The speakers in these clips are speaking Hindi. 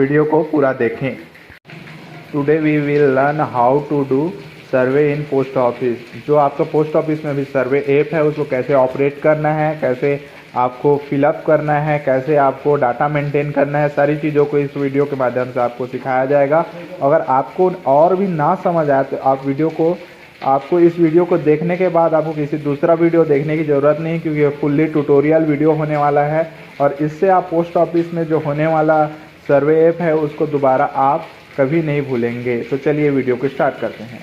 वीडियो को पूरा देखें। Today we will learn how to do survey in post office. जो आपका पोस्ट ऑफिस में भी सर्वे ऐप है उसको कैसे ऑपरेट करना है, कैसे आपको फिलअप करना है, कैसे आपको डाटा मेंटेन करना है, सारी चीज़ों को इस वीडियो के माध्यम से आपको सिखाया जाएगा। अगर आपको और भी ना समझ आए तो आपको इस वीडियो को देखने के बाद आपको किसी दूसरा वीडियो देखने की ज़रूरत नहीं, क्योंकि ये फुल्ली ट्यूटोरियल वीडियो होने वाला है और इससे आप पोस्ट ऑफिस में जो होने वाला सर्वे ऐप है उसको दोबारा आप कभी नहीं भूलेंगे। तो चलिए वीडियो को स्टार्ट करते हैं।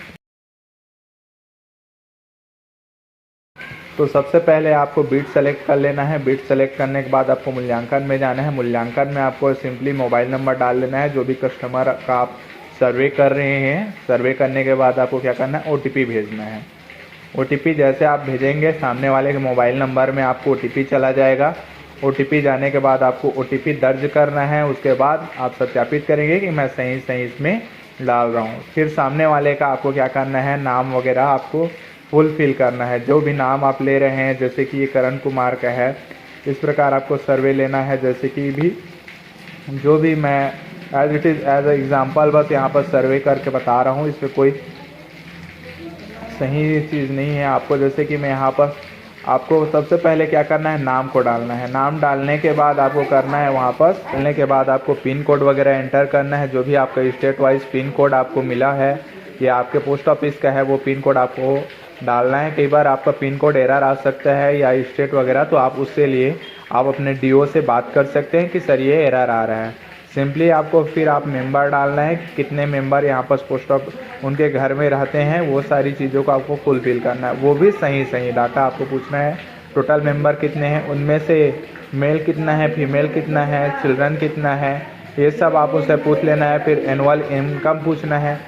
तो सबसे पहले आपको बीट सेलेक्ट कर लेना है। बीट सेलेक्ट करने के बाद आपको मूल्यांकन में जाना है। मूल्यांकन में आपको सिंपली मोबाइल नंबर डाल लेना है जो भी कस्टमर का आप सर्वे कर रहे हैं। सर्वे करने के बाद आपको क्या करना है, OTP भेजना है। OTP जैसे आप भेजेंगे सामने वाले के मोबाइल नंबर में आपको OTP चला जाएगा। OTP जाने के बाद आपको OTP दर्ज करना है। उसके बाद आप सत्यापित करेंगे कि मैं सही इसमें डाल रहा हूँ। फिर सामने वाले का आपको क्या करना है, नाम वगैरह आपको फुल फिल करना है। जो भी नाम आप ले रहे हैं, जैसे कि ये करण कुमार का है, इस प्रकार आपको सर्वे लेना है। जैसे कि भी जो भी मैं as it is as a example बस यहाँ पर सर्वे करके बता रहा हूँ, इसमें कोई सही चीज़ नहीं है आपको। जैसे कि मैं यहाँ पर आपको सबसे पहले क्या करना है, नाम को डालना है। नाम डालने के बाद आपको करना है वहाँ पर डालने के बाद आपको पिन कोड वगैरह एंटर करना है। जो भी आपका स्टेट वाइज पिन कोड आपको मिला है या आपके पोस्ट ऑफिस का है वो पिन कोड आपको डालना है। कई बार आपका पिन कोड एरर आ सकता है या स्टेट वगैरह, तो आप उससे लिए आप अपने DO से बात कर सकते हैं कि सर ये एरर आ रहा है। सिंपली आपको फिर आप मेंबर डालना है, कितने मेंबर यहाँ पर पोस्ट ऑफिस उनके घर में रहते हैं, वो सारी चीज़ों को आपको फुलफिल करना है। वो भी सही डाटा आपको पूछना है। टोटल मेंबर कितने हैं, उनमें से मेल कितना है, फीमेल कितना है, चिल्ड्रन कितना है, ये सब आप उससे पूछ लेना है। फिर एनुअल इनकम पूछना है।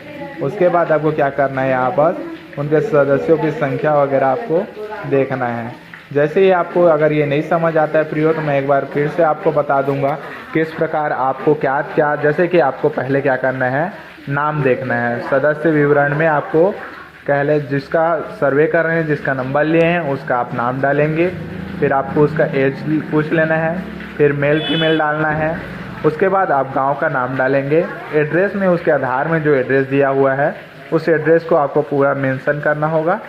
उसके बाद आपको क्या करना है, यहाँ पर उनके सदस्यों की संख्या वगैरह आपको देखना है। जैसे ही आपको अगर ये नहीं समझ आता है प्रियो, तो मैं एक बार फिर से आपको बता दूंगा किस प्रकार आपको क्या जैसे कि आपको पहले क्या करना है, नाम देखना है। सदस्य विवरण में आपको पहले जिसका सर्वे कर रहे हैं, जिसका नंबर लिए हैं, उसका आप नाम डालेंगे। फिर आपको उसका एज पूछ लेना है। फिर मेल फीमेल डालना है। उसके बाद आप गाँव का नाम डालेंगे। एड्रेस में उसके आधार में जो एड्रेस दिया हुआ है उस एड्रेस को आपको पूरा मेंशन करना होगा।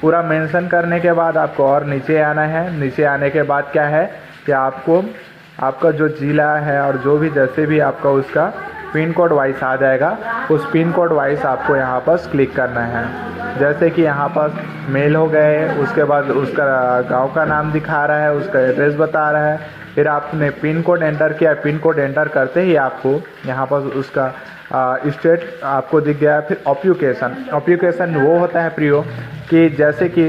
पूरा मेंशन करने के बाद आपको और नीचे आना है। नीचे आने के बाद क्या है कि आपको आपका जो जिला है और जो भी जैसे भी आपका उसका पिन कोड वाइज आ जाएगा, उस पिन कोड वाइज आपको यहाँ पर क्लिक करना है। जैसे कि यहाँ पर मेल हो गए, उसके बाद उसका गांव का नाम दिखा रहा है, उसका एड्रेस बता रहा है। फिर आपने पिन कोड एंटर किया। पिन कोड एंटर करते ही आपको यहाँ पर उसका स्टेट आपको दिख गया। फिर ऑक्यूपेशन वो होता है प्रियो कि जैसे कि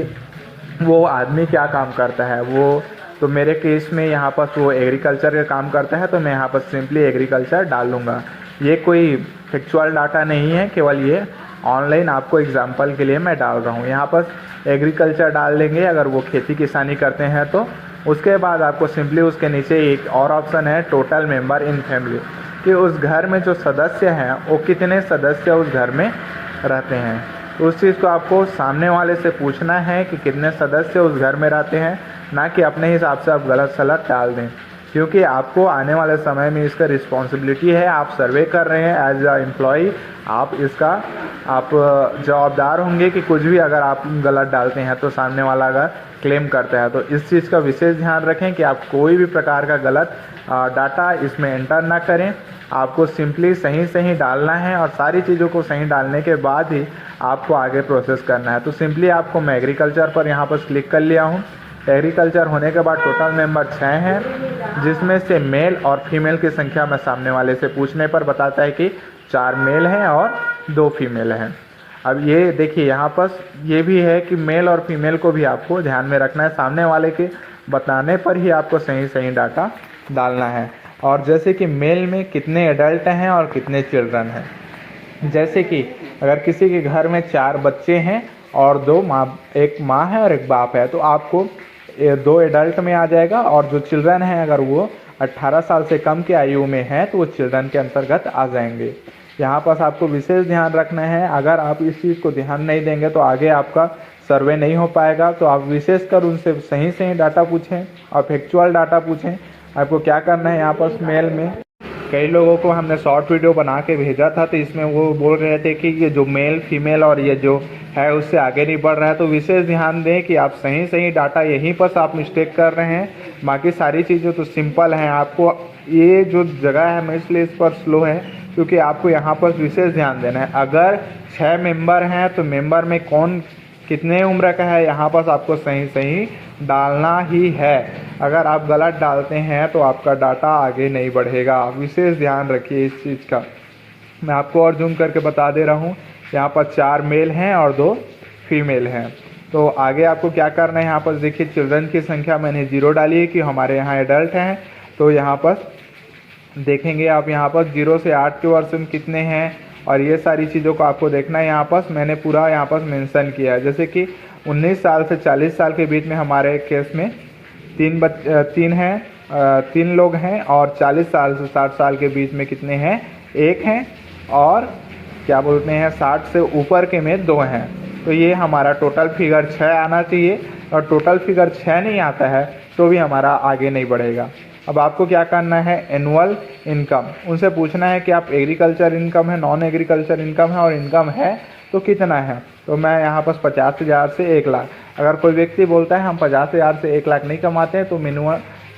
वो आदमी क्या काम करता है। वो तो मेरे केस में यहाँ पर वो एग्रीकल्चर का काम करता है, तो मैं यहाँ पर सिंपली एग्रीकल्चर डाल लूँगा। ये कोई फैक्चुअल डाटा नहीं है, केवल ये ऑनलाइन आपको एग्जांपल के लिए मैं डाल रहा हूँ। यहाँ पर एग्रीकल्चर डाल देंगे अगर वो खेती किसानी करते हैं तो। उसके बाद आपको सिंपली उसके नीचे एक और ऑप्शन है, टोटल मेंबर इन फैमिली, कि उस घर में जो सदस्य हैं वो कितने सदस्य उस घर में रहते हैं। तो उस चीज़ को आपको सामने वाले से पूछना है कि कितने सदस्य उस घर में रहते हैं, ना कि अपने हिसाब से आप गलत सलत डाल दें, क्योंकि आपको आने वाले समय में इसका रिस्पॉन्सिबिलिटी है। आप सर्वे कर रहे हैं एज अ एम्प्लॉय, आप इसका आप जवाबदार होंगे कि कुछ भी अगर आप गलत डालते हैं तो सामने वाला अगर क्लेम करता है। तो इस चीज़ का विशेष ध्यान रखें कि आप कोई भी प्रकार का गलत डाटा इसमें एंटर ना करें। आपको सिंपली सही डालना है और सारी चीज़ों को सही डालने के बाद ही आपको आगे प्रोसेस करना है। तो सिंपली आपको मैं एग्रीकल्चर पर यहाँ पर क्लिक कर लिया हूँ। एग्रीकल्चर होने के बाद टोटल मेंबर 6 हैं, जिसमें से मेल और फीमेल की संख्या मैं सामने वाले से पूछने पर बताता है कि 4 मेल हैं और 2 फीमेल हैं। अब ये देखिए यहाँ पर ये भी है कि मेल और फीमेल को भी आपको ध्यान में रखना है। सामने वाले के बताने पर ही आपको सही डाटा डालना है। और जैसे कि मेल में कितने एडल्ट हैं और कितने चिल्ड्रन हैं। जैसे कि अगर किसी के घर में 4 बच्चे हैं और एक माँ है और एक बाप है, तो आपको 2 एडल्ट में आ जाएगा। और जो चिल्ड्रन हैं अगर वो 18 साल से कम की आयु में है तो वो चिल्ड्रन के अंतर्गत आ जाएंगे। यहाँ पर आपको विशेष ध्यान रखना है। अगर आप इस चीज़ को ध्यान नहीं देंगे तो आगे आपका सर्वे नहीं हो पाएगा। तो आप विशेषकर उनसे सही डाटा पूछें और फैक्चुअल डाटा पूछें। आपको क्या करना है, यहाँ पर मेल में कई लोगों को हमने शॉर्ट वीडियो बना के भेजा था, तो इसमें वो बोल रहे थे कि ये जो मेल फीमेल और ये जो है उससे आगे नहीं बढ़ रहा है। तो विशेष ध्यान दें कि आप सही सही डाटा, यहीं पर आप मिस्टेक कर रहे हैं, बाकी सारी चीज़ें तो सिंपल हैं। आपको ये जो जगह है, मैं इसलिए इस पर स्लो है क्योंकि आपको यहाँ पर विशेष ध्यान देना है। अगर 6 मेंबर हैं तो मेंबर में कौन कितने उम्र का है, यहाँ पर आपको सही सही डालना ही है। अगर आप गलत डालते हैं तो आपका डाटा आगे नहीं बढ़ेगा। विशेष ध्यान रखिए इस चीज़ का। मैं आपको और जूम करके बता दे रहा हूँ। यहाँ पर 4 मेल हैं और 2 फीमेल हैं। तो आगे आपको क्या करना है, यहाँ पर देखिए चिल्ड्रन की संख्या मैंने 0 डाली है कि हमारे यहाँ एडल्ट हैं। तो यहाँ पर देखेंगे आप, यहाँ पर 0 से 8 के वर्ष में कितने हैं और ये सारी चीज़ों को आपको देखना है। यहाँ पर मैंने पूरा यहाँ पर मेंशन किया है, जैसे कि 19 साल से 40 साल के बीच में हमारे केस में 3 लोग हैं और 40 साल से 60 साल के बीच में कितने हैं, 1 हैं और क्या बोलते हैं 60 से ऊपर के में 2 हैं। तो ये हमारा टोटल फिगर 6 आना चाहिए और टोटल फिगर 6 नहीं आता है तो भी हमारा आगे नहीं बढ़ेगा। अब आपको क्या करना है, एनुअल इनकम उनसे पूछना है कि आप एग्रीकल्चर इनकम है, नॉन एग्रीकल्चर इनकम है और इनकम है तो कितना है। तो मैं यहाँ पर 50,000 से 1 लाख। अगर कोई व्यक्ति बोलता है हम 50,000 से 1 लाख नहीं कमाते हैं तो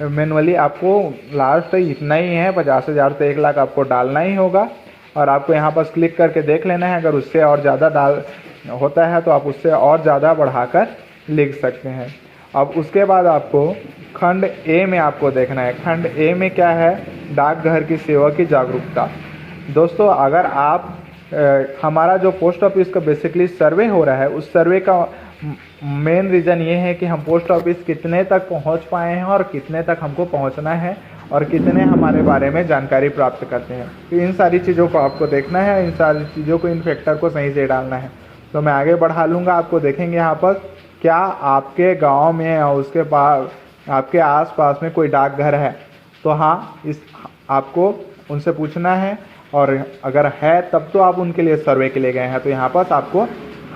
मैनुअली आपको लास्ट इतना ही है, 50,000 से 1 लाख आपको डालना ही होगा। और आपको यहाँ पर क्लिक करके देख लेना है, अगर उससे और ज़्यादा डाल होता है तो आप उससे और ज़्यादा बढ़ाकर लिख सकते हैं। अब उसके बाद आपको खंड ए में आपको देखना है। खंड ए में क्या है, डाकघर की सेवा की जागरूकता। दोस्तों अगर आप हमारा जो पोस्ट ऑफिस का बेसिकली सर्वे हो रहा है, उस सर्वे का मेन रीज़न ये है कि हम पोस्ट ऑफिस कितने तक पहुंच पाए हैं और कितने तक हमको पहुंचना है और कितने हमारे बारे में जानकारी प्राप्त करते हैं। तो इन सारी चीज़ों को आपको देखना है, इन सारी चीज़ों को, इन फैक्टर को सही से डालना है। तो मैं आगे बढ़ा लूँगा। आपको देखेंगे यहाँ पर क्या आपके गांव में और उसके पास आपके आसपास में कोई डाकघर है, तो हाँ इस आपको उनसे पूछना है और अगर है तब तो आप उनके लिए सर्वे के लिए गए हैं। तो यहाँ पर आपको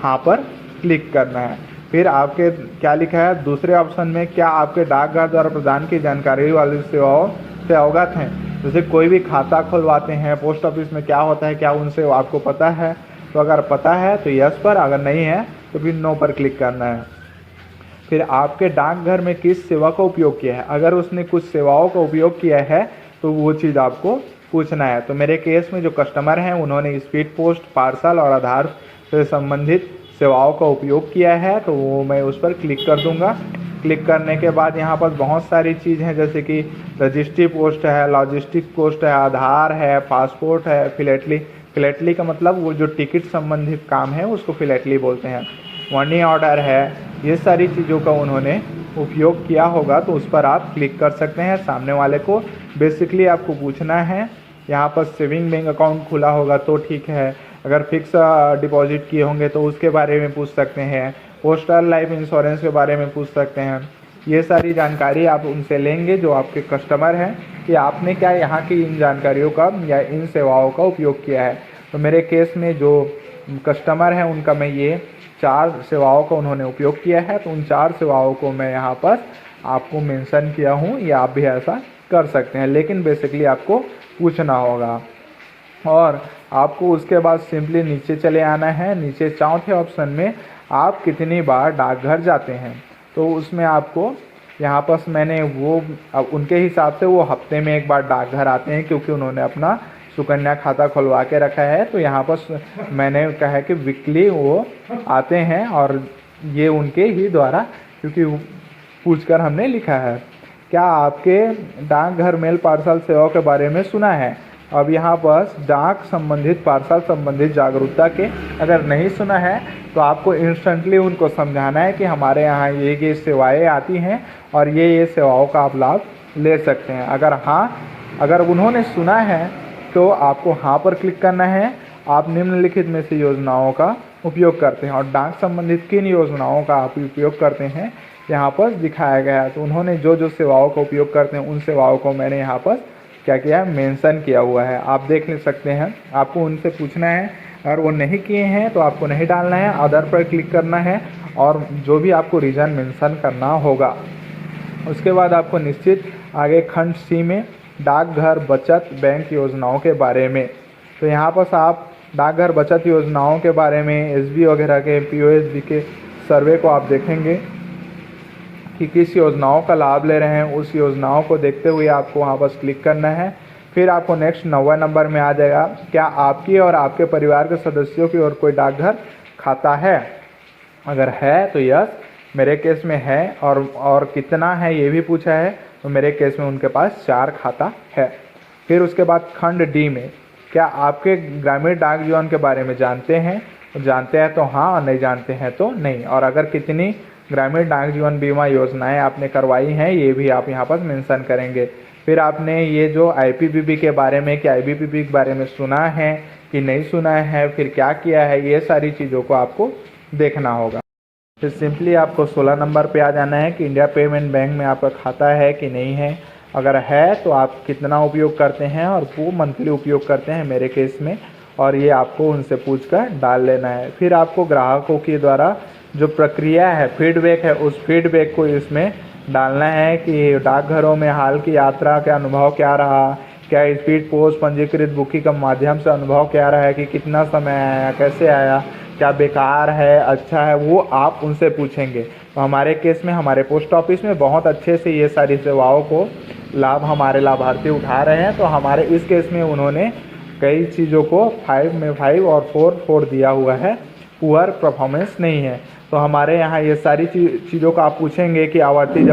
हाँ पर क्लिक करना है। फिर आपके क्या लिखा है दूसरे ऑप्शन में, क्या आपके डाकघर द्वारा प्रदान की जानकारी वाली सेवाओं से अवगत हैं। जैसे कोई भी खाता खुलवाते हैं पोस्ट ऑफिस में, क्या होता है, क्या उनसे आपको पता है। तो अगर पता है तो यस पर, अगर नहीं है तो फिर नो पर क्लिक करना है। फिर आपके डाकघर में किस सेवा का उपयोग किया है, अगर उसने कुछ सेवाओं का उपयोग किया है तो वो चीज़ आपको पूछना है। तो मेरे केस में जो कस्टमर हैं उन्होंने स्पीड पोस्ट, पार्सल और आधार से संबंधित सेवाओं का उपयोग किया है, तो वो मैं उस पर क्लिक कर दूंगा। क्लिक करने के बाद यहाँ पर बहुत सारी चीज़ हैं, जैसे कि रजिस्ट्री पोस्ट है, लॉजिस्टिक पोस्ट है, आधार है, पासपोर्ट है, फिलेटली का मतलब वो जो टिकट संबंधित काम है उसको फिलेटली बोलते हैं, मनी ऑर्डर है। ये सारी चीज़ों का उन्होंने उपयोग किया होगा तो उस पर आप क्लिक कर सकते हैं। सामने वाले को बेसिकली आपको पूछना है, यहाँ पर सेविंग बैंक अकाउंट खुला होगा तो ठीक है, अगर फिक्स डिपॉजिट किए होंगे तो उसके बारे में पूछ सकते हैं, पोस्टल लाइफ इंश्योरेंस के बारे में पूछ सकते हैं। ये सारी जानकारी आप उनसे लेंगे जो आपके कस्टमर हैं कि आपने क्या यहाँ की इन जानकारियों का या इन सेवाओं का उपयोग किया है। तो मेरे केस में जो कस्टमर हैं उनका मैं ये 4 सेवाओं का उन्होंने उपयोग किया है, तो उन 4 सेवाओं को मैं यहाँ पर आपको मेंशन किया हूँ, या आप भी ऐसा कर सकते हैं, लेकिन बेसिकली आपको पूछना होगा। और आपको उसके बाद सिंपली नीचे चले आना है। नीचे चौथे ऑप्शन में आप कितनी बार डाकघर जाते हैं, तो उसमें आपको यहाँ पर मैंने वो अब उनके हिसाब से वो हफ्ते में 1 बार डाकघर आते हैं, क्योंकि उन्होंने अपना सुकन्या खाता खुलवा के रखा है। तो यहाँ पर मैंने कहा है कि वीकली वो आते हैं और ये उनके ही द्वारा, क्योंकि पूछकर हमने लिखा है। क्या आपके डाकघर मेल पार्सल सेवाओं के बारे में सुना है। अब यहाँ पर डाक संबंधित, पार्सल संबंधित जागरूकता के अगर नहीं सुना है तो आपको इंस्टेंटली उनको समझाना है कि हमारे यहाँ ये सेवाएं आती हैं और ये सेवाओं का आप लाभ ले सकते हैं। अगर उन्होंने सुना है तो आपको हाँ पर क्लिक करना है। आप निम्नलिखित में से योजनाओं का उपयोग करते हैं और डाक संबंधित किन योजनाओं का आप उपयोग करते हैं यहाँ पर दिखाया गया है। तो उन्होंने जो सेवाओं का उपयोग करते हैं उन सेवाओं को मैंने यहाँ पर क्या किया है, मेंशन किया हुआ है, आप देख ले सकते हैं। आपको उनसे पूछना है, अगर वो नहीं किए हैं तो आपको नहीं डालना है, अदर पर क्लिक करना है और जो भी आपको रीज़न मेंशन करना होगा। उसके बाद आपको निश्चित आगे खंड सी में डाकघर बचत बैंक योजनाओं के बारे में। तो यहाँ पर आप डाकघर बचत योजनाओं के बारे में एसबी वगैरह के पीओएसबी के सर्वे को आप देखेंगे कि किस योजनाओं का लाभ ले रहे हैं। उस योजनाओं को देखते हुए आपको वहाँ पर क्लिक करना है। फिर आपको नेक्स्ट 9वां नंबर में आ जाएगा, क्या आपकी और आपके परिवार के सदस्यों की ओर कोई डाकघर खाता है। अगर है तो यस, मेरे केस में है, और कितना है ये भी पूछा है, तो मेरे केस में उनके पास 4 खाता है। फिर उसके बाद खंड डी में, क्या आपके ग्रामीण डाक जीवन के बारे में जानते हैं तो हाँ, और नहीं जानते हैं तो नहीं। और अगर कितनी ग्रामीण डाक जीवन बीमा योजनाएं आपने करवाई हैं ये भी आप यहाँ पर मेंशन करेंगे। फिर आपने ये जो आईपीपीबी के बारे में, कि आईपीपीबी के बारे में सुना है कि नहीं सुना है, फिर क्या किया है, ये सारी चीज़ों को आपको देखना होगा। फिर सिंपली आपको 16 नंबर पे आ जाना है कि इंडिया पेमेंट बैंक में आपका खाता है कि नहीं है। अगर है तो आप कितना उपयोग करते हैं, और वो मंथली उपयोग करते हैं मेरे केस में, और ये आपको उनसे पूछकर डाल लेना है। फिर आपको ग्राहकों के द्वारा जो प्रक्रिया है, फीडबैक है, उस फीडबैक को इसमें डालना है कि डाकघरों में हाल की यात्रा का अनुभव क्या रहा, क्या स्पीड पोस्ट पंजीकृत बुकिंग के माध्यम से अनुभव क्या रहा है, कि कितना समय आया, कैसे आया, क्या बेकार है, अच्छा है, वो आप उनसे पूछेंगे। तो हमारे केस में हमारे पोस्ट ऑफिस में बहुत अच्छे से ये सारी सेवाओं को लाभ हमारे लाभार्थी उठा रहे हैं। तो हमारे इस केस में उन्होंने कई चीज़ों को 5 में 5 और 4 दिया हुआ है, पुअर परफॉर्मेंस नहीं है। तो हमारे यहाँ ये सारी चीज़ों को आप पूछेंगे कि आवर्ती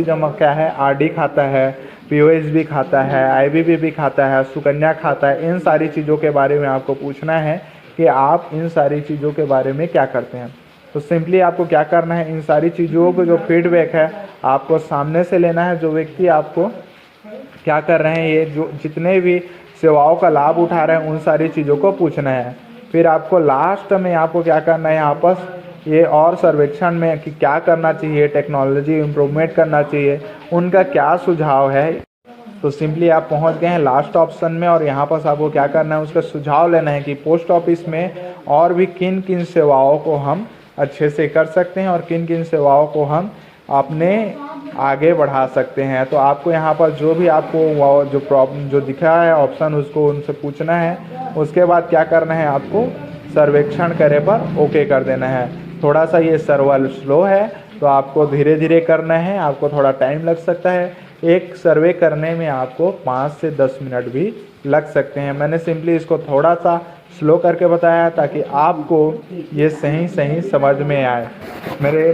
जमा क्या है, आरडी खाता है, पीओएसबी खाता है, आईबीपीबी खाता है, सुकन्या खाता है। इन सारी चीज़ों के बारे में आपको पूछना है कि आप इन सारी चीज़ों के बारे में क्या करते हैं। तो सिंपली आपको क्या करना है, इन सारी चीज़ों को जो फीडबैक है आपको सामने से लेना है। जो व्यक्ति आपको क्या कर रहे हैं, ये जो जितने भी सेवाओं का लाभ उठा रहे हैं, उन सारी चीज़ों को पूछना है। फिर आपको लास्ट में आपको क्या करना है, यहाँ पर ये और सर्वेक्षण में कि क्या करना चाहिए, टेक्नोलॉजी इम्प्रूवमेंट करना चाहिए, उनका क्या सुझाव है। तो सिंपली आप पहुंच गए हैं लास्ट ऑप्शन में, और यहाँ पर आपको क्या करना है, उसका सुझाव लेना है कि पोस्ट ऑफिस में और भी किन किन सेवाओं को हम अच्छे से कर सकते हैं, और किन किन सेवाओं को हम अपने आगे बढ़ा सकते हैं। तो आपको यहाँ पर जो भी आपको जो प्रॉब्लम जो दिखा है ऑप्शन, उसको उनसे पूछना है। उसके बाद क्या करना है, आपको सर्वेक्षण करे पर ओके कर देना है। थोड़ा सा ये सर्वर स्लो है, तो आपको धीरे धीरे करना है, आपको थोड़ा टाइम लग सकता है। एक सर्वे करने में आपको 5 से 10 मिनट भी लग सकते हैं। मैंने सिंपली इसको थोड़ा सा स्लो करके बताया ताकि आपको ये सही समझ में आए। मेरे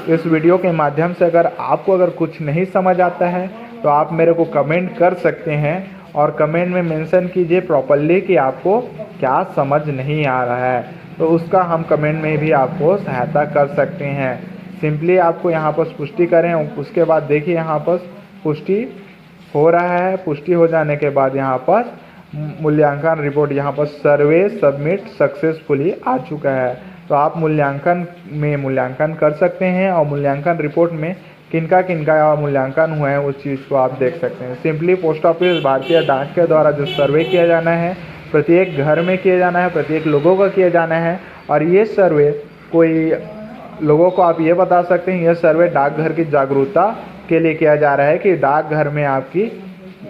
इस वीडियो के माध्यम से अगर कुछ नहीं समझ आता है तो आप मेरे को कमेंट कर सकते हैं, और कमेंट में मेंशन कीजिए प्रॉपरली कि आपको क्या समझ नहीं आ रहा है, तो उसका हम कमेंट में भी आपको सहायता कर सकते हैं। सिंपली आपको यहाँ पर पुष्टि करें, उसके बाद देखिए यहाँ पर पुष्टि हो रहा है। पुष्टि हो जाने के बाद यहाँ पर मूल्यांकन रिपोर्ट, यहाँ पर सर्वे सबमिट सक्सेसफुली आ चुका है। तो आप मूल्यांकन कर सकते हैं, और मूल्यांकन रिपोर्ट में किनका मूल्यांकन हुआ है उस चीज़ को आप देख सकते हैं। सिंपली पोस्ट ऑफिस भारतीय डाक के द्वारा जो सर्वे किया जाना है, प्रत्येक घर में किया जाना है, प्रत्येक लोगों का किया जाना है। और ये सर्वे कोई लोगों को आप ये बता सकते हैं, यह सर्वे डाकघर की जागरूकता के लिए किया जा रहा है कि डाकघर में आपकी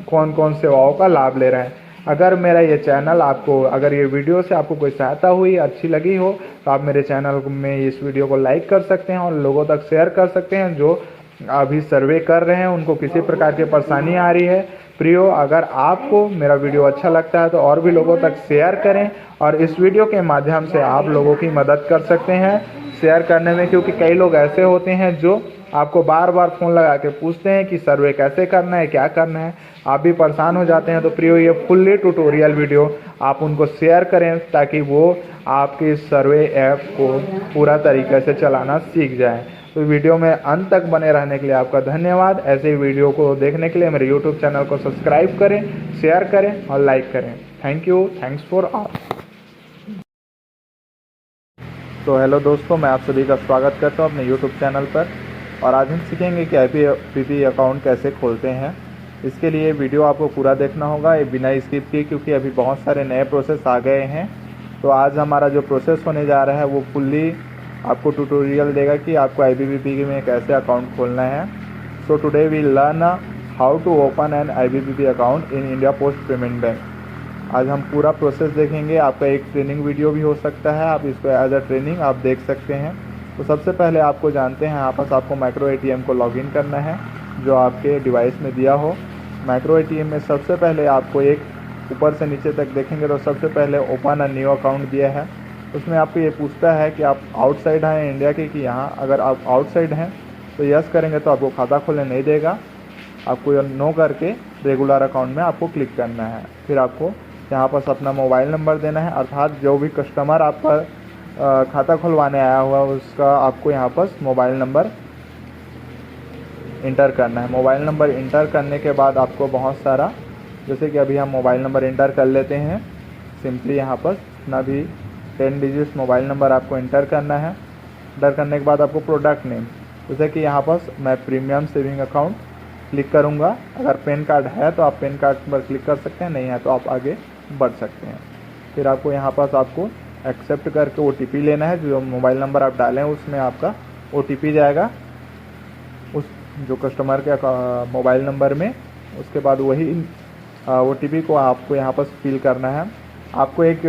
कौन कौन सेवाओं का लाभ ले रहे हैं। अगर मेरा ये चैनल अगर ये वीडियो से आपको कोई सहायता हुई, अच्छी लगी हो, तो आप मेरे चैनल में इस वीडियो को लाइक कर सकते हैं और लोगों तक शेयर कर सकते हैं। जो अभी सर्वे कर रहे हैं उनको किसी प्रकार की परेशानी आ रही है, प्रियो, अगर आपको मेरा वीडियो अच्छा लगता है तो और भी लोगों तक शेयर करें, और इस वीडियो के माध्यम से आप लोगों की मदद कर सकते हैं शेयर करने में। क्योंकि कई लोग ऐसे होते हैं जो आपको बार बार फ़ोन लगा के पूछते हैं कि सर्वे कैसे करना है, क्या करना है, आप भी परेशान हो जाते हैं। तो प्रियो, ये फुल्ली ट्यूटोरियल वीडियो आप उनको शेयर करें ताकि वो आपके सर्वे ऐप को पूरा तरीके से चलाना सीख जाएं। तो वीडियो में अंत तक बने रहने के लिए आपका धन्यवाद। ऐसे वीडियो को देखने के लिए मेरे यूट्यूब चैनल को सब्सक्राइब करें, शेयर करें और लाइक करें। Thank you, thanks for all. तो हेलो दोस्तों, मैं आप सभी का स्वागत करता हूं अपने यूट्यूब चैनल पर, और आज हम सीखेंगे कि आईपीपीबी अकाउंट कैसे खोलते हैं। इसके लिए वीडियो आपको पूरा देखना होगा, ये बिना स्किप किए, क्योंकि अभी बहुत सारे नए प्रोसेस आ गए हैं। तो आज हमारा जो प्रोसेस होने जा रहा है वो फुल्ली आपको ट्यूटोरियल देगा कि आपको आईपीपीबी में कैसे अकाउंट खोलना है। So today we learn how to open an IBPP account in India post payment bank. आज हम पूरा प्रोसेस देखेंगे। आपका एक ट्रेनिंग वीडियो भी हो सकता है, आप इसको एज अ ट्रेनिंग आप देख सकते हैं। तो सबसे पहले आपको जानते हैं यहाँ पर आपको माइक्रो ATM को लॉगिन करना है जो आपके डिवाइस में दिया हो। माइक्रो ATM में सबसे पहले आपको एक ऊपर से नीचे तक देखेंगे तो सबसे पहले ओपन अ न्यू अकाउंट दिया है। उसमें आपको ये पूछता है कि आप आउटसाइड हैं इंडिया के कि यहाँ। अगर आप आउटसाइड हैं तो यस करेंगे तो आपको खाता खोलने नहीं देगा। आपको नो करके रेगुलर अकाउंट में आपको क्लिक करना है। फिर आपको यहाँ पर अपना मोबाइल नंबर देना है, अर्थात जो भी कस्टमर आपका खाता खुलवाने आया हुआ उसका आपको यहाँ पर मोबाइल नंबर इंटर करना है। मोबाइल नंबर इंटर करने के बाद आपको बहुत सारा, जैसे कि अभी हम मोबाइल नंबर इंटर कर लेते हैं। सिंपली यहाँ पर अपना भी 10 डिजिट मोबाइल नंबर आपको इंटर करना है। इंटर करने के बाद आपको प्रोडक्ट नेम, जैसे कि यहाँ पर मैं प्रीमियम सेविंग अकाउंट क्लिक करूँगा। अगर पैन कार्ड है तो आप पैन कार्ड पर क्लिक कर सकते हैं, नहीं है तो आप आगे बढ़ सकते हैं। फिर आपको यहाँ पास आपको एक्सेप्ट करके OTP लेना है। जो मोबाइल नंबर आप डालें उसमें आपका OTP जाएगा उस जो कस्टमर के मोबाइल नंबर में। उसके बाद वही OTP को आपको यहाँ पर फिल करना है। आपको एक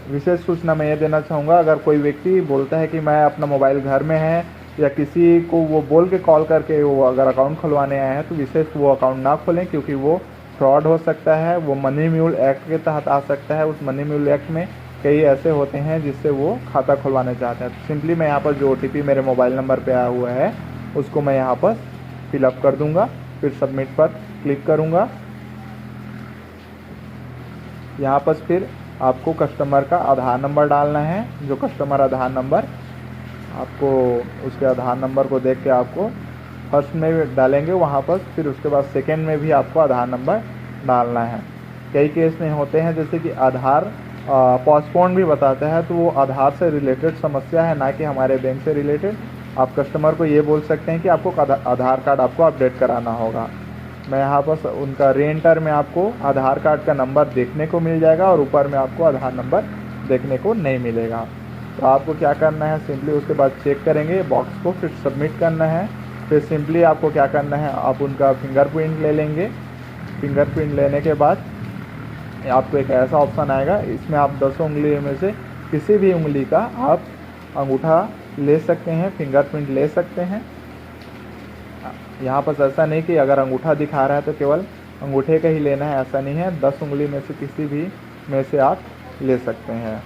विशेष सूचना मैं ये देना चाहूँगा, अगर कोई व्यक्ति बोलता है कि मैं अपना मोबाइल घर में है या किसी को वो बोल के कॉल करके वो अगर अकाउंट खुलवाने आए हैं तो विशेष वो अकाउंट ना खोलें, क्योंकि वो फ्रॉड हो सकता है। वो मनी म्यूल एक्ट के तहत आ सकता है। उस मनी म्यूल एक्ट में कई ऐसे होते हैं जिससे वो खाता खुलवाने चाहते हैं। सिंपली मैं यहाँ पर जो OTP मेरे मोबाइल नंबर पे आया हुआ है उसको मैं यहाँ पर फिलअप कर दूँगा। फिर सबमिट पर क्लिक करूँगा। यहाँ पर फिर आपको कस्टमर का आधार नंबर डालना है। जो कस्टमर आधार नंबर आपको उसके आधार नंबर को देख के आपको फर्स्ट में डालेंगे वहाँ पर, फिर उसके बाद सेकेंड में भी आपको आधार नंबर डालना है। कई केस में होते हैं जैसे कि आधार पोस्टपोन भी बताता है, तो वो आधार से रिलेटेड समस्या है, ना कि हमारे बैंक से रिलेटेड। आप कस्टमर को ये बोल सकते हैं कि आपको आधार कार्ड आपको अपडेट कराना होगा। मैं यहाँ पर उनका रीएंटर में आपको आधार कार्ड का नंबर देखने को मिल जाएगा और ऊपर में आपको आधार नंबर देखने को नहीं मिलेगा। तो आपको क्या करना है, सिंपली उसके बाद चेक करेंगे बॉक्स को, फिर सबमिट करना है। फिर सिंपली आपको क्या करना है, आप उनका फिंगरप्रिंट ले लेंगे। फिंगरप्रिंट लेने के बाद आपको एक ऐसा ऑप्शन आएगा, इसमें आप 10 उंगली में से किसी भी उंगली का आप अंगूठा ले सकते हैं, फिंगरप्रिंट ले सकते हैं। यहाँ पर ऐसा नहीं कि अगर अंगूठा दिखा रहा है तो केवल अंगूठे का ही लेना है, ऐसा नहीं है। 10 उंगली में से किसी भी में से आप ले सकते हैं।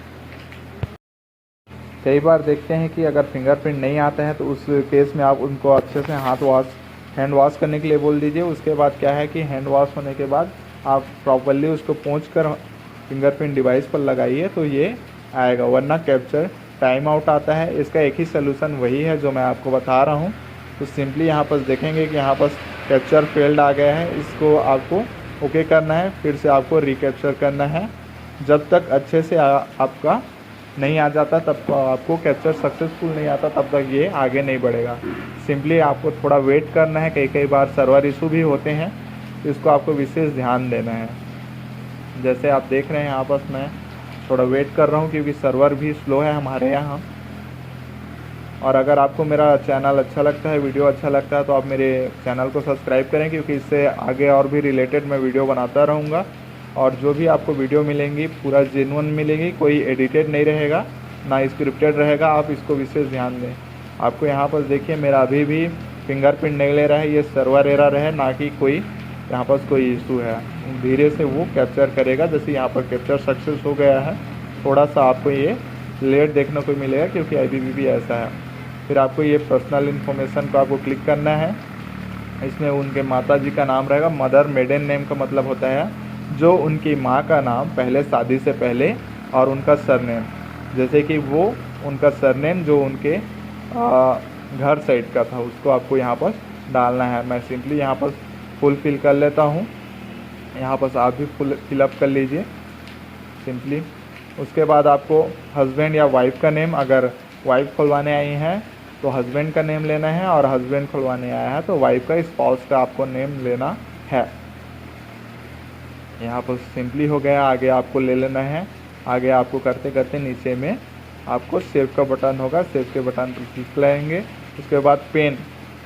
कई बार देखते हैं कि अगर फिंगरप्रिंट नहीं आता है तो उस केस में आप उनको अच्छे से हैंड वॉश करने के लिए बोल दीजिए। उसके बाद क्या है कि हैंड वॉश होने के बाद आप प्रॉपरली उसको पोंछ कर फिंगरप्रिंट डिवाइस पर लगाइए तो ये आएगा, वरना कैप्चर टाइम आउट आता है। इसका एक ही सलूशन वही है जो मैं आपको बता रहा हूँ। तो सिंपली यहाँ पर देखेंगे कि यहाँ पर कैप्चर फेल्ड आ गया है, इसको आपको ओके करना है। फिर से आपको रिकैप्चर करना है। जब तक अच्छे से आपका नहीं आ जाता तब आपको कैप्चर सक्सेसफुल नहीं आता तब तक ये आगे नहीं बढ़ेगा। सिंपली आपको थोड़ा वेट करना है। कई बार सर्वर इशू भी होते हैं, तो इसको आपको विशेष ध्यान देना है। जैसे आप देख रहे हैं यहाँ पर मैं थोड़ा वेट कर रहा हूँ क्योंकि सर्वर भी स्लो है हमारे यहाँ। और अगर आपको मेरा चैनल अच्छा लगता है, वीडियो अच्छा लगता है, तो आप मेरे चैनल को सब्सक्राइब करें, क्योंकि इससे आगे और भी रिलेटेड मैं वीडियो बनाता रहूँगा। और जो भी आपको वीडियो मिलेंगी पूरा जेन्युइन मिलेगी, कोई एडिटेड नहीं रहेगा, ना स्क्रिप्टेड रहेगा। आप इसको विशेष ध्यान दें। आपको यहाँ पर देखिए मेरा अभी भी फिंगरप्रिंट नहीं ले रहा है, ये सर्वर एरर है, ना कि कोई यहाँ पर कोई इशू है। धीरे से वो कैप्चर करेगा। जैसे यहाँ पर कैप्चर सक्सेस हो गया है, थोड़ा सा आपको ये लेट देखने को मिलेगा क्योंकि IBPP ऐसा है। फिर आपको ये पर्सनल इन्फॉर्मेशन को आपको क्लिक करना है। इसमें उनके माता जी का नाम रहेगा। मदर मेडन नेम का मतलब होता है जो उनकी माँ का नाम पहले शादी से पहले, और उनका सरनेम, जैसे कि वो उनका सरनेम जो उनके घर साइड का था उसको आपको यहाँ पर डालना है। मैं सिंपली यहाँ पर फुल फिल कर लेता हूँ। यहाँ पर आप भी फुल फिलअप कर लीजिए सिंपली। उसके बाद आपको हस्बैंड या वाइफ का नेम, अगर वाइफ खुलवाने आई हैं तो हस्बैंड का नेम लेना है, और हस्बैंड खुलवाने आया है तो वाइफ का, स्पाउस का आपको नेम लेना है। यहाँ पर सिंपली हो गया। आगे आपको ले लेना है। आगे आपको करते करते नीचे में आपको सेव का बटन होगा, सेव के बटन पर क्लिक करेंगे। उसके बाद पेन,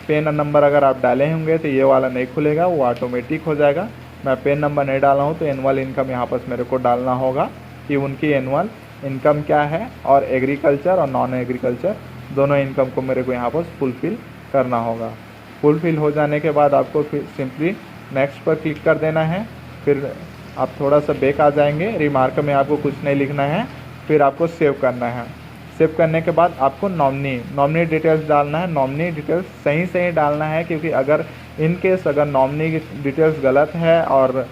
पेन नंबर अगर आप डाले होंगे तो ये वाला नहीं खुलेगा, वो ऑटोमेटिक हो जाएगा। मैं पेन नंबर नहीं डाला हूँ तो एनुअल इनकम यहाँ पर मेरे को डालना होगा कि उनकी एनुअल इनकम क्या है, और एग्रीकल्चर और नॉन एग्रीकल्चर दोनों इनकम को मेरे को यहाँ पर फुलफ़िल करना होगा। फुलफ़िल हो जाने के बाद आपको फिर सिंपली नेक्स्ट पर क्लिक कर देना है। फिर आप थोड़ा सा बैक आ जाएंगे, रिमार्क में आपको कुछ नहीं लिखना है, फिर आपको सेव करना है। सेव करने के बाद आपको नॉमिनी डिटेल्स डालना है। नॉमिनी डिटेल्स सही डालना है, क्योंकि अगर इन केस अगर नॉमिनी डिटेल्स गलत है और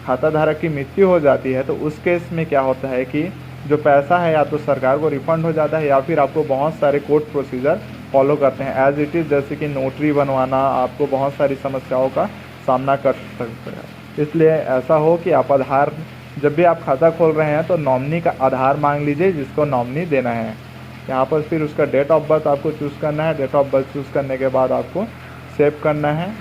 खाता धारक की मृत्यु हो जाती है तो उस केस में क्या होता है कि जो पैसा है या तो सरकार को रिफंड हो जाता है या फिर आपको बहुत सारे कोर्ट प्रोसीजर फॉलो करते हैं एज इट इज़, जैसे कि नोटरी बनवाना, आपको बहुत सारी समस्याओं का सामना कर सकते हैं। इसलिए ऐसा हो कि आप आधार, जब भी आप खाता खोल रहे हैं तो नॉमिनी का आधार मांग लीजिए जिसको नॉमिनी देना है। यहाँ पर फिर उसका डेट ऑफ बर्थ आपको चूज़ करना है। डेट ऑफ बर्थ चूज़ करने के बाद आपको सेव करना है।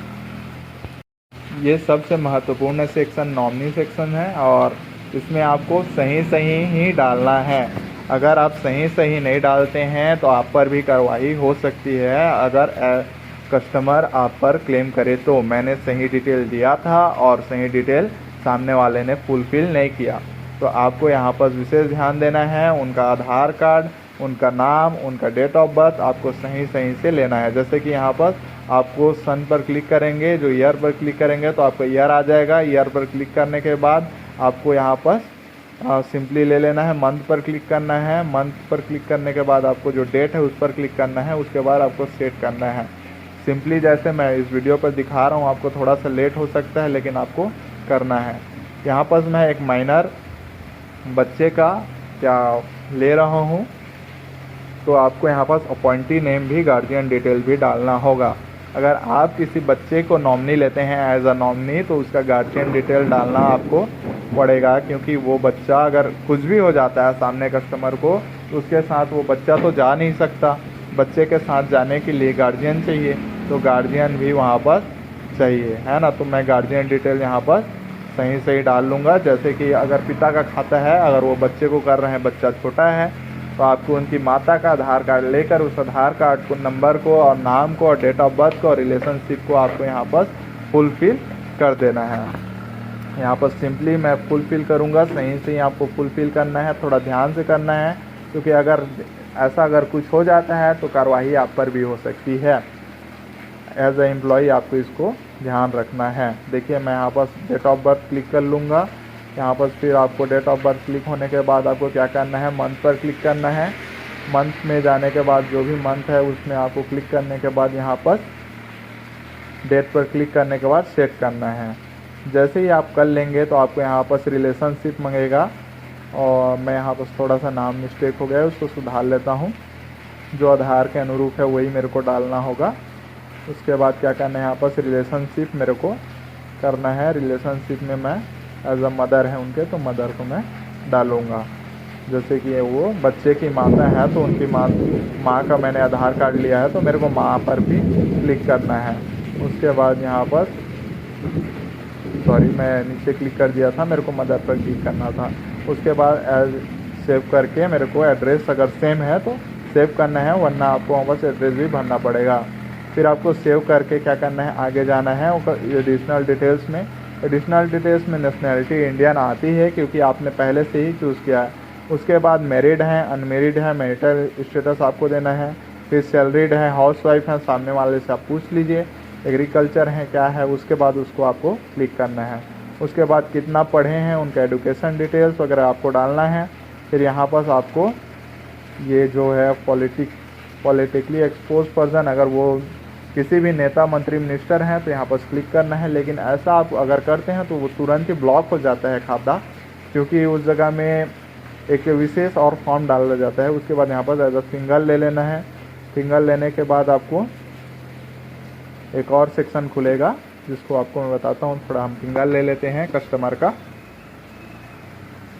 ये सबसे महत्वपूर्ण सेक्शन नॉमिनी सेक्शन है और इसमें आपको सही ही डालना है। अगर आप सही नहीं डालते हैं तो आप पर भी कार्रवाई हो सकती है। अगर कस्टमर आप पर क्लेम करे तो मैंने सही डिटेल दिया था और सही डिटेल सामने वाले ने फुलफ़िल नहीं किया, तो आपको यहाँ पर विशेष ध्यान देना है। उनका आधार कार्ड, उनका नाम, उनका डेट ऑफ बर्थ आपको सही से लेना है। जैसे कि यहाँ पर आपको सन पर क्लिक करेंगे, जो ईयर पर क्लिक करेंगे तो आपका ईयर आ जाएगा। ईयर पर क्लिक करने के बाद आपको यहाँ पर सिंपली ले लेना है। मंथ पर क्लिक करना है। मंथ पर क्लिक करने के बाद आपको जो डेट है उस पर क्लिक करना है। उसके बाद आपको सेट करना है। सिंपली जैसे मैं इस वीडियो पर दिखा रहा हूँ, आपको थोड़ा सा लेट हो सकता है लेकिन आपको करना है। यहाँ पर मैं एक माइनर बच्चे का क्या ले रहा हूँ, तो आपको यहाँ पास अपॉइंटी नेम भी, गार्जियन डिटेल भी डालना होगा। अगर आप किसी बच्चे को नॉमिनी लेते हैं एज अ नॉमिनी तो उसका गार्जियन डिटेल डालना आपको पड़ेगा, क्योंकि वो बच्चा अगर कुछ भी हो जाता है सामने कस्टमर को तो उसके साथ वो बच्चा तो जा नहीं सकता। बच्चे के साथ जाने के लिए गार्जियन चाहिए, तो गार्जियन भी वहाँ पर चाहिए, है ना। तो मैं गार्जियन डिटेल यहाँ पर सही डाल लूँगा। जैसे कि अगर पिता का खाता है, अगर वो बच्चे को कर रहे हैं, बच्चा छोटा है, तो आपको उनकी माता का आधार कार्ड लेकर उस आधार कार्ड को, नंबर को और नाम को और डेट ऑफ बर्थ को और रिलेशनशिप को आपको यहाँ पर फुलफ़िल कर देना है। यहाँ पर सिंपली मैं फुलफ़िल करूँगा, सही आपको फुलफ़िल करना है, थोड़ा ध्यान से करना है, क्योंकि अगर कुछ हो जाता है तो कार्रवाई आप पर भी हो सकती है। एज ए एम्प्लॉई आपको इसको ध्यान रखना है। देखिए मैं यहाँ पर डेट ऑफ बर्थ क्लिक कर लूँगा। यहाँ पर फिर आपको डेट ऑफ बर्थ क्लिक होने के बाद आपको क्या करना है, मंथ पर क्लिक करना है। मंथ में जाने के बाद जो भी मंथ है उसमें आपको क्लिक करने के बाद यहाँ पर डेट पर क्लिक करने के बाद सेट करना है। जैसे ही आप कर लेंगे तो आपको यहाँ पर रिलेशनशिप मांगेगा, और मैं यहाँ पर थोड़ा सा नाम मिस्टेक हो गया है, उसको सुधार लेता हूँ। जो आधार के अनुरूप है वही मेरे को डालना होगा। उसके बाद क्या करना है, यहाँ पर रिलेशनशिप मेरे को करना है। रिलेशनशिप में मैं एज अ मदर है उनके, तो मदर को मैं डालूँगा। जैसे कि वो बच्चे की माता है तो उनकी माँ का मैंने आधार कार्ड लिया है, तो मेरे को माँ पर भी क्लिक करना है। उसके बाद यहाँ पर मैं नीचे क्लिक कर दिया था, मेरे को मदर पर क्लिक करना था। उसके बाद एज सेव करके मेरे को एड्रेस अगर सेम है तो सेव करना है, वरना आपको वहाँ पर एड्रेस भी भरना पड़ेगा। फिर आपको सेव करके क्या करना है, आगे जाना है। एडिशनल डिटेल्स में नेशनैलिटी इंडियन आती है क्योंकि आपने पहले से ही चूज़ किया है। उसके बाद मैरिड है, अनमेरिड है, मैरिटल स्टेटस आपको देना है। फिर सैलरीड है, हाउसवाइफ है, सामने वाले से आप पूछ लीजिए। एग्रीकल्चर है क्या है, उसके बाद उसको आपको क्लिक करना है। उसके बाद कितना पढ़े हैं, उनका एडुकेशन डिटेल्स वगैरह आपको डालना है। फिर यहाँ पर आपको ये जो है पॉलिटिकली एक्सपोज पर्सन, अगर वो किसी भी नेता, मंत्री, मिनिस्टर हैं तो यहाँ पर क्लिक करना है। लेकिन ऐसा आप अगर करते हैं तो वो तुरंत ही ब्लॉक हो जाता है खाता, क्योंकि उस जगह में एक विशेष और फॉर्म डाला जाता है। उसके बाद यहाँ पर एज अ फिंगर ले लेना है। फिंगर लेने के बाद आपको एक और सेक्शन खुलेगा जिसको आपको मैं बताता हूँ। थोड़ा हम फिंगर ले लेते हैं कस्टमर का।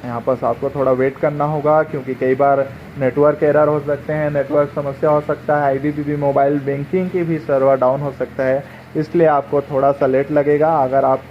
यहाँ पर आपको थोड़ा वेट करना होगा क्योंकि कई बार नेटवर्क एरर हो सकते हैं, नेटवर्क समस्या हो सकता है, आईडीबीबी मोबाइल बैंकिंग की भी सर्वर डाउन हो सकता है, इसलिए आपको थोड़ा सा लेट लगेगा। अगर आप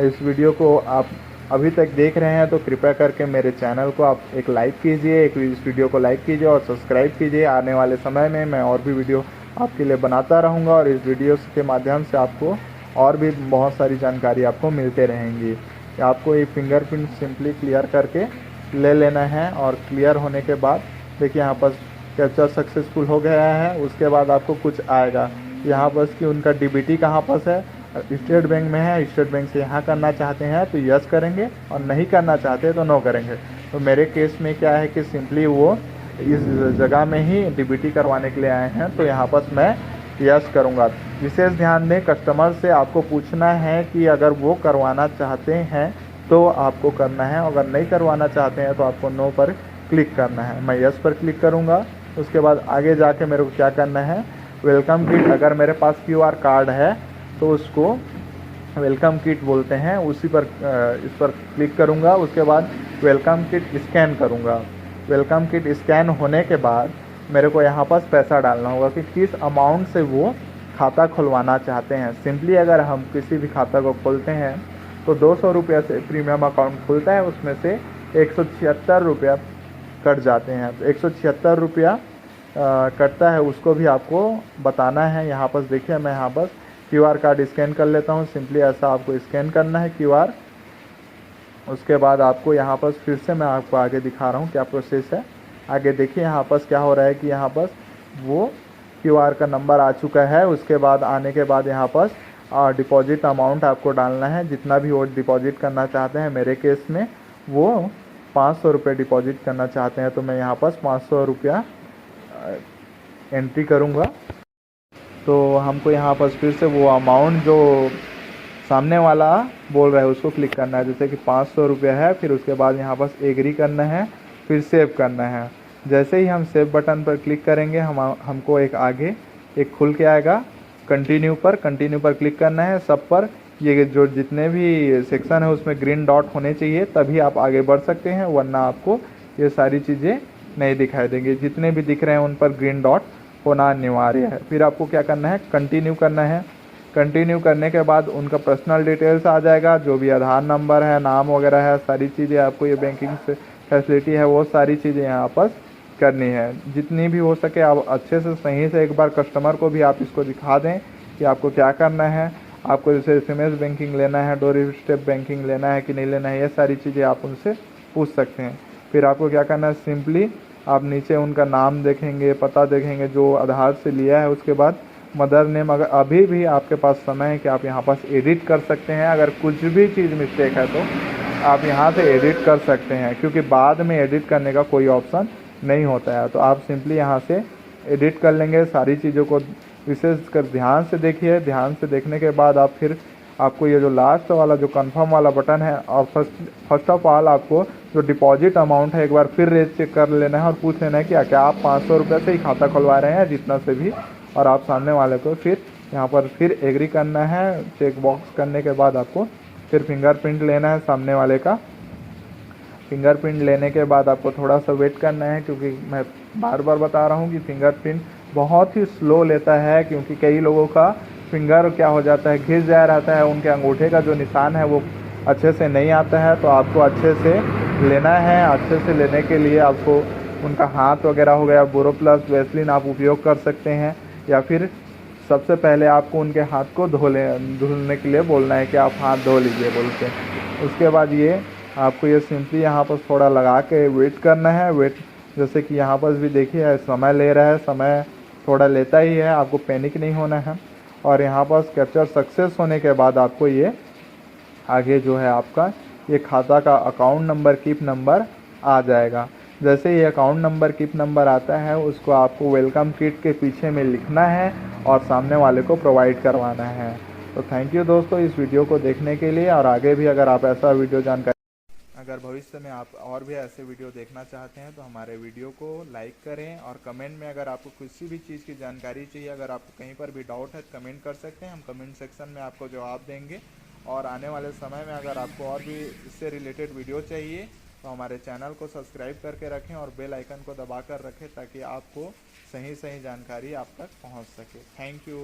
इस वीडियो को आप अभी तक देख रहे हैं तो कृपया करके मेरे चैनल को आप एक लाइक कीजिए, इस वीडियो को लाइक कीजिए और सब्सक्राइब कीजिए। आने वाले समय में मैं और भी वीडियो आपके लिए बनाता रहूँगा और इस वीडियो के माध्यम से आपको और भी बहुत सारी जानकारी आपको मिलते रहेंगी। आपको ये फिंगरप्रिंट सिंपली क्लियर करके ले लेना है और क्लियर होने के बाद देखिए यहाँ पर कैप्चर सक्सेसफुल हो गया है। उसके बाद आपको कुछ आएगा यहाँ पर कि उनका डीबीटी कहाँ पर है, स्टेट बैंक में है। स्टेट बैंक से यहाँ करना चाहते हैं तो यस करेंगे और नहीं करना चाहते तो नो करेंगे। तो मेरे केस में क्या है कि सिंपली वो इस जगह में ही डीबीटी करवाने के लिए आए हैं तो यहाँ पर मैं यस करूँगा। विशेष ध्यान दें, कस्टमर से आपको पूछना है कि अगर वो करवाना चाहते हैं तो आपको करना है, अगर नहीं करवाना चाहते हैं तो आपको नो पर क्लिक करना है। मैं यस पर क्लिक करूँगा। उसके बाद आगे जाके मेरे को क्या करना है, वेलकम किट, अगर मेरे पास QR कार्ड है तो उसको वेलकम किट बोलते हैं, उसी पर इस पर क्लिक करूँगा। उसके बाद वेलकम किट स्कैन करूँगा। वेलकम किट स्कैन होने के बाद मेरे को यहाँ पर पैसा डालना होगा कि किस अमाउंट से वो खाता खुलवाना चाहते हैं। सिंपली अगर हम किसी भी खाता को खोलते हैं तो 200 रुपये से प्रीमियम अकाउंट खुलता है, उसमें से 176 रुपया कट जाते हैं। तो 176 रुपया कटता है, उसको भी आपको बताना है। यहाँ पर देखिए मैं यहाँ पर QR कार्ड स्कैन कर लेता हूँ। सिंपली ऐसा आपको स्कैन करना है QR। उसके बाद आपको यहाँ पर फिर से मैं आपको आगे दिखा रहा हूँ क्या प्रोसेस है। आगे देखिए यहाँ पर क्या हो रहा है कि यहाँ पर वो QR का नंबर आ चुका है। उसके बाद आने के बाद यहाँ पर डिपॉजिट अमाउंट आपको डालना है, जितना भी वो डिपॉजिट करना चाहते हैं। मेरे केस में वो 500 रुपये डिपॉजिट करना चाहते हैं तो मैं यहाँ पर 500 रुपया एंट्री करूँगा। तो हमको यहाँ पर फिर से वो अमाउंट जो सामने वाला बोल रहा है उसको क्लिक करना है, जैसे कि 500 रुपया है। फिर उसके बाद यहाँ पर एग्री करना है, फिर सेव करना है। जैसे ही हम सेव बटन पर क्लिक करेंगे हमको एक आगे एक खुल के आएगा कंटिन्यू पर क्लिक करना है। सब पर ये जो जितने भी सेक्शन है उसमें ग्रीन डॉट होने चाहिए, तभी आप आगे बढ़ सकते हैं, वरना आपको ये सारी चीज़ें नहीं दिखाई देंगी। जितने भी दिख रहे हैं उन पर ग्रीन डॉट होना अनिवार्य है। फिर आपको क्या करना है, कंटिन्यू करना है। कंटिन्यू करने के बाद उनका पर्सनल डिटेल्स आ जाएगा, जो भी आधार नंबर है, नाम वगैरह है, सारी चीज़ें आपको ये बैंकिंग से फैसिलिटी है वो सारी चीज़ें यहाँ पर करनी है। जितनी भी हो सके आप अच्छे से सही से एक बार कस्टमर को भी आप इसको दिखा दें कि आपको क्या करना है। आपको जैसे SMS बैंकिंग लेना है, डोर स्टेप बैंकिंग लेना है कि नहीं लेना है, ये सारी चीज़ें आप उनसे पूछ सकते हैं। फिर आपको क्या करना है, सिंपली आप नीचे उनका नाम देखेंगे, पता देखेंगे जो आधार से लिया है। उसके बाद मदर नेम, अगर अभी भी आपके पास समय है कि आप यहाँ पास एडिट कर सकते हैं। अगर कुछ भी चीज़ मिस्टेक है तो आप यहाँ से एडिट कर सकते हैं, क्योंकि बाद में एडिट करने का कोई ऑप्शन नहीं होता है। तो आप सिंपली यहाँ से एडिट कर लेंगे। सारी चीज़ों को विशेष कर ध्यान से देखिए। ध्यान से देखने के बाद आप फिर आपको ये जो लास्ट वाला जो कंफर्म वाला बटन है, और फर्स्ट ऑफ ऑल आपको जो डिपॉजिट अमाउंट है एक बार फिर रेट चेक कर लेना है और पूछ लेना है कि क्या आप 500 रुपये से ही खाता खुलवा रहे हैं, जितना से भी। और आप सामने वाले को फिर यहाँ पर फिर एग्री करना है। चेक बॉक्स करने के बाद आपको फिर फिंगरप्रिंट लेना है सामने वाले का। फिंगरप्रिंट लेने के बाद आपको थोड़ा सा वेट करना है, क्योंकि मैं बार बार बता रहा हूँ कि फिंगरप्रिंट बहुत ही स्लो लेता है, क्योंकि कई लोगों का फिंगर क्या हो जाता है, घिस जा रहता है, उनके अंगूठे का जो निशान है वो अच्छे से नहीं आता है। तो आपको अच्छे से लेना है। अच्छे से लेने के लिए आपको उनका हाथ वगैरह हो गया, बोरोप्लस वैसलीन आप उपयोग कर सकते हैं, या फिर सबसे पहले आपको उनके हाथ को धुलने के लिए बोलना है कि आप हाथ धो लीजिए बोल के। उसके बाद ये आपको ये सिंपली यहाँ पर थोड़ा लगा के वेट करना है। वेट जैसे कि यहाँ पर भी देखिए समय ले रहा है, समय थोड़ा लेता ही है, आपको पैनिक नहीं होना है। और यहाँ पर कैप्चर सक्सेस होने के बाद आपको ये आगे जो है आपका ये खाता का अकाउंट नंबर, कीप नंबर आ जाएगा। जैसे ये अकाउंट नंबर, कीप नंबर आता है, उसको आपको वेलकम किट के पीछे में लिखना है और सामने वाले को प्रोवाइड करवाना है। तो थैंक यू दोस्तों इस वीडियो को देखने के लिए। और आगे भी अगर आप ऐसा वीडियो जानकारी, अगर भविष्य में आप और भी ऐसे वीडियो देखना चाहते हैं तो हमारे वीडियो को लाइक करें। और कमेंट में अगर आपको किसी भी चीज़ की जानकारी चाहिए, अगर आपको कहीं पर भी डाउट है तो कमेंट कर सकते हैं, हम कमेंट सेक्शन में आपको जवाब देंगे। और आने वाले समय में अगर आपको और भी इससे रिलेटेड वीडियो चाहिए तो हमारे चैनल को सब्सक्राइब करके रखें और बेल आइकन को दबा कर रखें, ताकि आपको सही जानकारी आप तक पहुंच सके। Thank you.